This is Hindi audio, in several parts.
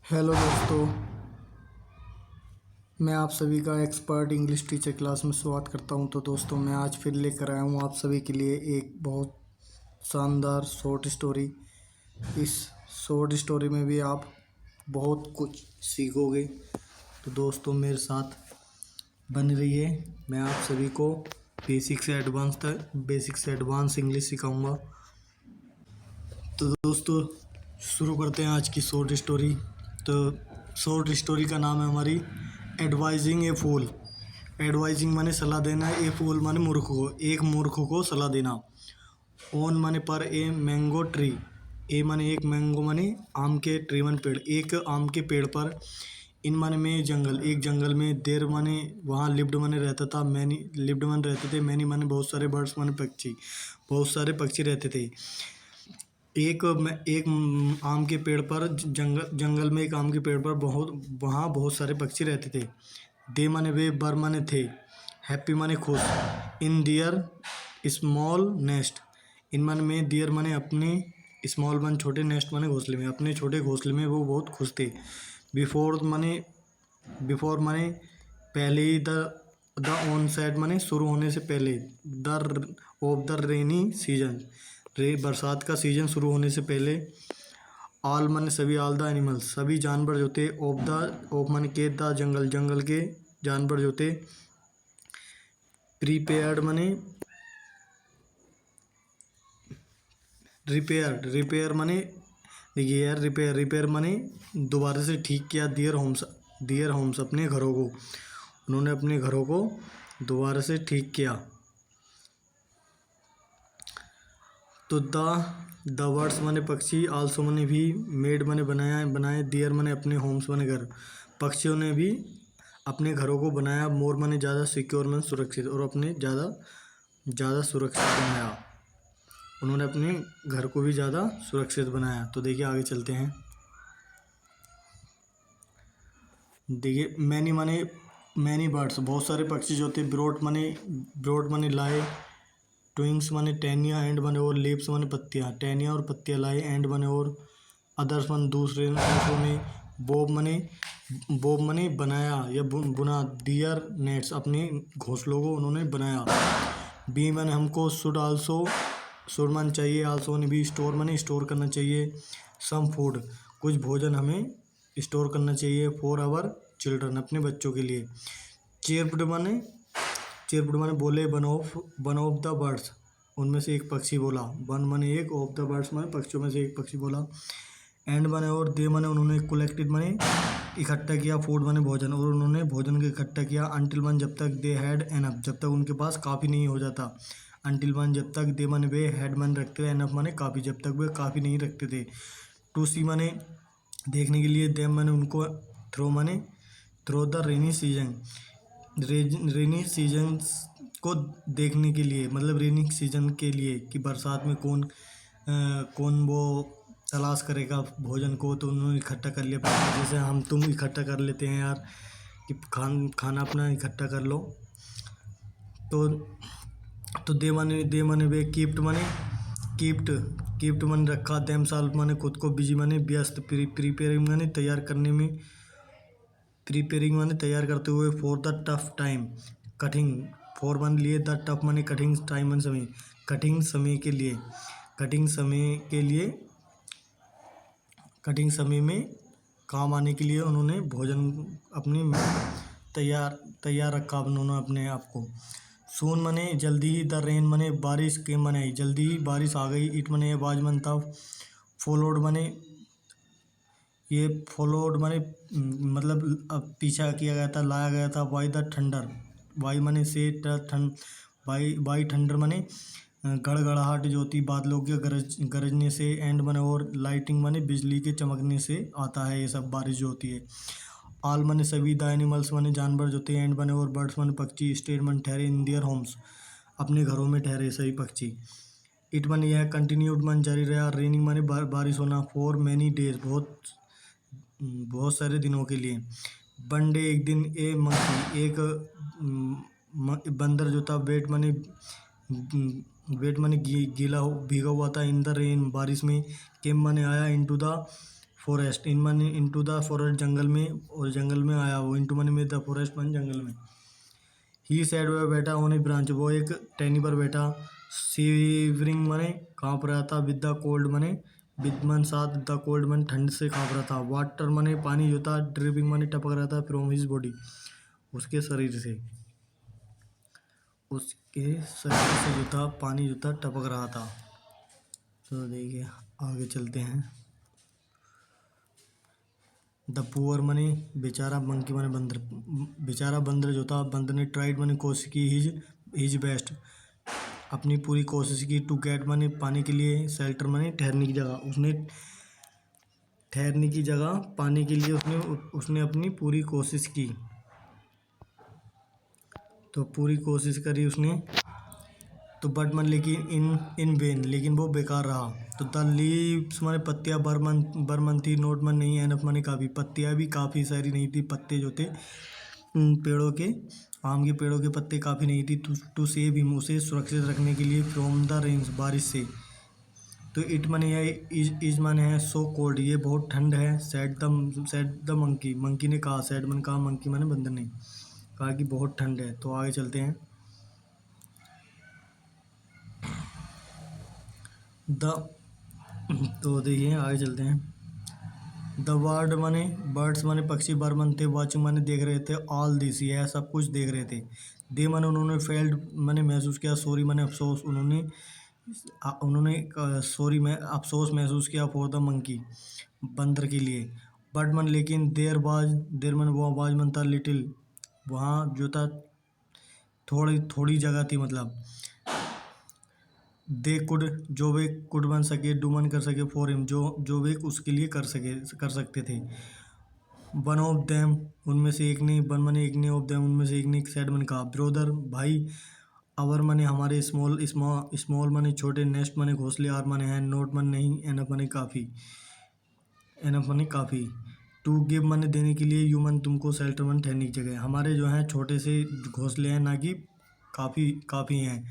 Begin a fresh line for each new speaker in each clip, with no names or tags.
हेलो दोस्तों, मैं आप सभी का एक्सपर्ट इंग्लिश टीचर क्लास में स्वागत करता हूं। तो दोस्तों, मैं आज फिर लेकर आया हूं आप सभी के लिए एक बहुत शानदार शॉर्ट स्टोरी। इस शॉर्ट स्टोरी में भी आप बहुत कुछ सीखोगे। तो दोस्तों, मेरे साथ बने रहिए। मैं आप सभी को बेसिक से एडवांस इंग्लिश सिखाऊंगा। तो दोस्तों, शुरू करते हैं आज की शॉर्ट स्टोरी। तो शॉर्ट स्टोरी का नाम है हमारी एडवाइजिंग ए फूल। एडवाइजिंग माने सलाह देना, ए फूल माने मूर्ख को, एक मूर्ख को सलाह देना। ऑन माने पर, ए मैंगो ट्री, ए माने एक, मैंगो माने आम के, ट्री माने पेड़, एक आम के पेड़ पर। इन माने में जंगल, एक जंगल में। देर माने वहाँ, लिव्ड माने रहता था, मैनी लिव्ड माने रहते थे, मैनी माने बहुत सारे, बर्ड्स माने पक्षी, बहुत सारे पक्षी रहते थे। एक आम के पेड़ पर, जंगल में एक आम के पेड़ पर वहाँ बहुत सारे पक्षी रहते थे। दे माने वे, बर माने थे, हैप्पी माने खुश, इन दियर स्मॉल नेस्ट, इन माने में, दियर माने अपने, स्मॉल माने छोटे, नेस्ट माने घोंसले में, अपने छोटे घोंसले में वो बहुत खुश थे। बिफोर माने पहले ही, द ऑन सेट माने शुरू होने से पहले, ऑफ द रेनी सीजन, बरसात का सीजन शुरू होने से पहले। ऑल माने सभी, ऑल द एनिमल्स, सभी जानवर जो थे, ऑफ माने के, द जंगल, जंगल के जानवर जो थे। प्रीपेयर्ड माने रिपेयर माने, देखिए यार, रिपेयर माने दोबारा से ठीक किया। दियर होम्स अपने घरों को, उन्होंने अपने घरों को दोबारा से ठीक किया। तो द वर्ड्स माने पक्षी, आल्सो माने भी, मेड माने बनाए, दियर माने अपने, होम्स माने घर, पक्षियों ने भी अपने घरों को बनाया। मोर माने ज़्यादा, सिक्योर माने सुरक्षित, और अपने ज़्यादा सुरक्षित बनाया। उन्होंने अपने घर को भी ज़्यादा सुरक्षित बनाया। तो देखिए, आगे चलते हैं। देखिए, मैनी बर्ड्स, बहुत सारे पक्षी जो थे। ब्रोड माने लाए, ट्विंग्स माने टहनियाँ, एंड माने और, लीव्स माने पत्तियाँ, टहनियाँ और पत्तियाँ लाए, एंड माने और, अदर्स माने दूसरों ने, बॉब माने बनाया या बुना, दियर नेट्स अपने घोंसलों को उन्होंने बनाया। बी माने हमको, शुड माने चाहिए, आल्सो माने भी, स्टोर माने स्टोर करना चाहिए, सम फूड कुछ भोजन हमें स्टोर करना चाहिए, फॉर आवर चिल्ड्रन अपने बच्चों के लिए। चेयरपुड माने बोले, वन ऑफ द बर्ड्स, उनमें से एक पक्षी बोला। वन माने एक, ऑफ द बर्ड्स माने पक्षियों में से एक पक्षी बोला। एंड माने और, दे माने उन्होंने, कलेक्टेड माने इकट्ठा किया, फूड माने भोजन, और उन्होंने भोजन को इकट्ठा किया। अनटिल माने जब तक, दे हैड एनफ जब तक उनके पास काफ़ी नहीं हो जाता। अनटिल माने जब तक, दे माने वे, हैड माने रखते थे, एनफ माने काफ़ी जब तक वे काफ़ी नहीं रखते थे। टू सी माने देखने के लिए, देम माने उनको, थ्रो द रेनी सीजन को देखने के लिए, मतलब रेनी सीजन के लिए, कि बरसात में कौन वो तलाश करेगा भोजन को। तो उन्होंने इकट्ठा कर लिया, जैसे हम तुम इकट्ठा कर लेते हैं यार, कि खाना अपना इकट्ठा कर लो। तो दे माने वे, कीप्ट माने रखा, देम सेल्फ माने खुद को, बिजी माने व्यस्त, प्रीपेयरिंग माने तैयार करने में, प्रीपेयरिंग माने तैयार करते हुए, फॉर द टफ टाइम, कठिन, फॉर माने लिए, द टफ माने कठिन, टाइम माने समय, कठिन समय में काम आने के लिए उन्होंने भोजन अपनी तैयार रखा उन्होंने अपने आप को। सून माने जल्दी ही, द रेन माने बारिश के माने जल्दी ही बारिश आ गई, इट माने आवाज मन था, फॉलोड माने मतलब अब पीछा किया गया था, लाया गया था। बाई द थंडर, बाई माने से, बाई थंडर माने गड़गड़ाहट जो होती बादलों के गरजने से, एंड माने और, लाइटिंग माने बिजली के चमकने से आता है ये सब बारिश जो होती है। ऑल माने सभी, द एनिमल्स माने जानवर जो थे, एंड माने और, बर्ड्स माने पक्षी, स्टेड माने ठहरे, इन दियर होम्स अपने घरों में ठहरे सभी पक्षी। इट माने यह, कंटिन्यूड माने जारी रहा, रेनिंग माने बारिश होना, फॉर मैनी डेज बहुत सारे दिनों के लिए। वन डे एक दिन, ए मंकी एक बंदर जो था, वेट माने गीला भीगा हुआ था, इन द रेन बारिश में, केम माने आया, इनटू द फॉरेस्ट, इन माने इनटू द फॉरेस्ट, जंगल में, और जंगल में आया वो, इनटू माने में द फॉरेस्ट माने जंगल में। ही सैड वह बैठा ऑन ए ब्रांच, वो एक टहनी पर बैठा। शिवरिंग माने कांप रहा था, विद द कोल्ड माने विद मन साथ, द कोल्ड माने ठंड से कांप रहा था। वाटर माने पानी जो था, ड्रिपिंग माने टपक रहा था, फ्रॉम हिज बॉडी, उसके शरीर से, उसके शरीर से जो था पानी जो था टपक रहा था। तो देखिए आगे चलते हैं। द पुअर मनी बेचारा, मंकी मने बंदर, बेचारा बंदर जो था, बंदर ने ट्राइड मनी कोशिश की, हिज बेस्ट, अपनी पूरी कोशिश की, टू गेट मनी पाने के लिए, शेल्टर मनी ठहरने की जगह, उसने ठहरने की जगह पाने के लिए उसने अपनी पूरी कोशिश की। तो पूरी कोशिश करी उसने, तो बट मन लेकिन इन वेन, लेकिन वो बेकार रहा। तो द लीव्स माने पत्तियाँ, बरमन थी, नोट मन नहीं, एनफ माने काफ़ी, पत्तियाँ भी काफ़ी सारी नहीं थी, पत्ते जो थे पेड़ों के, आम के पेड़ों के पत्ते काफ़ी नहीं थी। टू सेव हिम, उसे सुरक्षित रखने के लिए, फ्रॉम द रेन्स, बारिश से। तो इट माने है, इज माने है सो कोल्ड, ये बहुत ठंड है। सेड द मंकी, मंकी ने कहा, सेड मन कहा, मंकी माने बंदर ने कहा कि बहुत ठंड है। तो आगे चलते हैं। द तो देखिए आगे चलते हैं। द वर्ड माने बर्ड्स माने पक्षी, बर्मन थे, वॉचिंग माने देख रहे थे, ऑल दिस यह सब कुछ देख रहे थे। दे माने उन्होंने, फेल्ड माने महसूस किया, सॉरी माने अफसोस, उन्होंने सॉरी में अफसोस महसूस किया, फॉर द मंकी, बंदर के लिए। बट मन लेकिन देर मन वो आवाज मन था, लिटिल, वहाँ जो था थोड़ी थोड़ी जगह थी, मतलब दे कुड, जो वे कुड बन सके, डू मन कर सके, फॉर हिम, जो वे उसके लिए कर सकते थे। वन ऑफ देम, उनमें से एक ने, वन मने एक ने, ऑफ देम उनमें से एक ने, सैड मन कहा, ब्रोदर भाई, अवर मने हमारे, स्मॉल मने छोटे, नेस्ट मने घोंसले, आर मने है, नोट मन नहीं, एनफ मने काफ़ी, एनफ मने काफ़ी, टू गिव मने देने के लिए, यू मन तुमको, शेल्टर मन ठहरने की जगह, हमारे जो हैं छोटे से घोंसले हैं, ना कि काफ़ी हैं,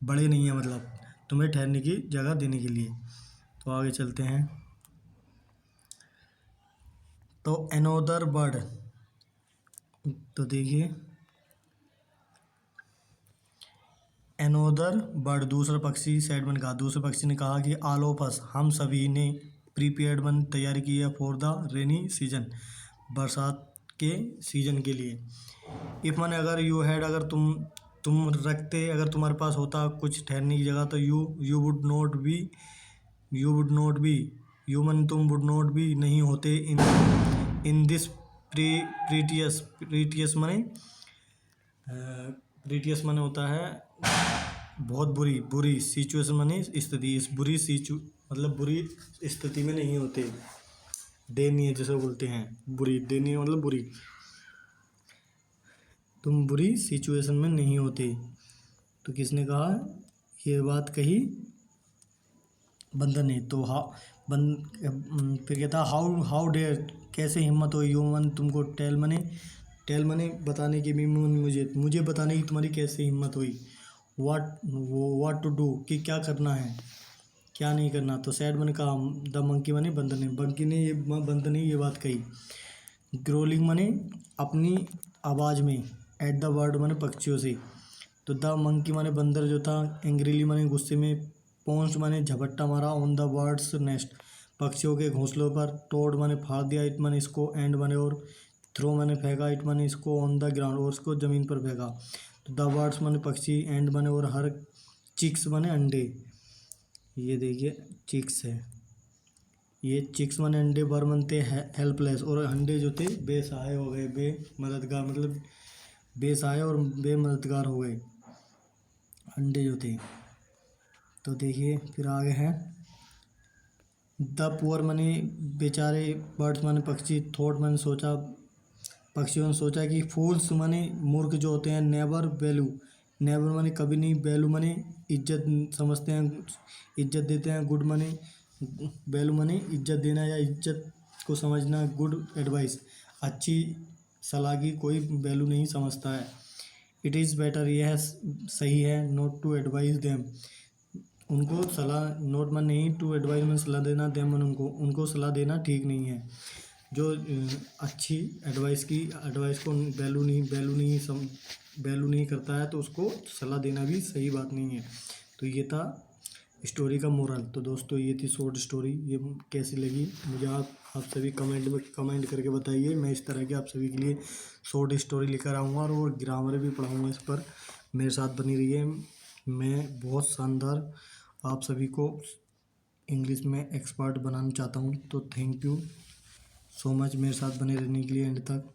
बड़े नहीं हैं, मतलब तुम्हें ठहरने की जगह देने के लिए। तो आगे चलते हैं। तो एनोदर बर्ड, तो देखिए एनोदर बर्ड, दूसरा पक्षी, सैड मन कहा, दूसरे पक्षी ने कहा कि ऑल ऑफ अस, हम सभी ने, प्रीपेयर्ड मन तैयारी की है, फॉर द रेनी सीजन, बरसात के सीजन के लिए। इफ माने अगर, यू हैड अगर तुम रखते, अगर तुम्हारे पास होता कुछ ठहरने की जगह, तो you would not be, you मन तुम, वुड नॉट बी नहीं होते, इन दिस प्रीटियस माने प्रीटियस माने होता है बहुत बुरी सिचुएशन माने स्थिति, इस बुरी मतलब बुरी स्थिति में नहीं होते, दयनीय जैसे बोलते हैं, बुरी, दयनीय मतलब बुरी, तुम बुरी सिचुएशन में नहीं होते। तो किसने कहा ये बात कही, बंदर ने। तो फिर कहता, हाउ डेयर, कैसे हिम्मत हुई, ह्यूमन तुमको, टेल मने बताने की, भी मुझे बताने की तुम्हारी कैसे हिम्मत हुई, व्हाट टू डू, कि क्या करना है, क्या नहीं करना। तो सैड मने कहा, द मंकी मने बंदर ने ये बात कही। ग्रोलिंग मने अपनी आवाज़ में, एट द वर्ड मने पक्षियों से। तो द मंकी माने बंदर जो था, एंग्रीली माने गुस्से में, पौंस माने झपट्टा मारा, ऑन द बर्ड्स नेस्ट, पक्षियों के घोंसलों पर, टोड माने फाड़ दिया, इट माने इसको, एंड माने और, थ्रो माने फेंका, इट माने इसको, ऑन द ग्राउंड, और इसको ज़मीन पर फेंका। तो द बर्ड्स माने पक्षी, एंड माने और, हर, चिक्स माने अंडे, ये देखिए चिक्स है, ये चिक्स माने अंडे, वर मनते हेल्पलेस, और अंडे जो थे बेसहाय हो गए, बेमददगार, मतलब बेसहाय और बेमददगार हो गए अंडे जो थे। तो देखिए फिर आगे हैं। द पुअर मनी, बेचारे, बर्ड्स माने पक्षी, थॉट मैंने सोचा, पक्षियों ने सोचा कि, फूल्स माने मूर्ख जो होते हैं, नेवर माने कभी नहीं, वैल्यू माने इज्जत समझते हैं, इज्जत देते हैं, गुड माने, वैल्यू माने इज्जत देना या इज्जत को समझना, गुड एडवाइस, अच्छी सलाह की कोई वैल्यू नहीं समझता है। इट इज़ बेटर, यह सही है, नॉट टू एडवाइस देम, उनको सलाह नोट मन नहीं टू एडवाइस में सलाह देना देम मन उनको सलाह देना ठीक नहीं है। जो अच्छी एडवाइस को वैल्यू नहीं करता है तो उसको सलाह देना भी सही बात नहीं है। तो ये था स्टोरी का मोरल। तो दोस्तों ये थी शॉर्ट स्टोरी, ये कैसी लगी मुझे आप सभी कमेंट करके बताइए। मैं इस तरह की आप सभी के लिए शॉर्ट स्टोरी लेकर आऊँगा और वो ग्रामर भी पढ़ाऊँगा इस पर। मेरे साथ बनी रहिए। मैं बहुत शानदार आप सभी को इंग्लिश में एक्सपर्ट बनाना चाहता हूँ। तो थैंक यू सो मच मेरे साथ बने रहने के लिए एंड तक।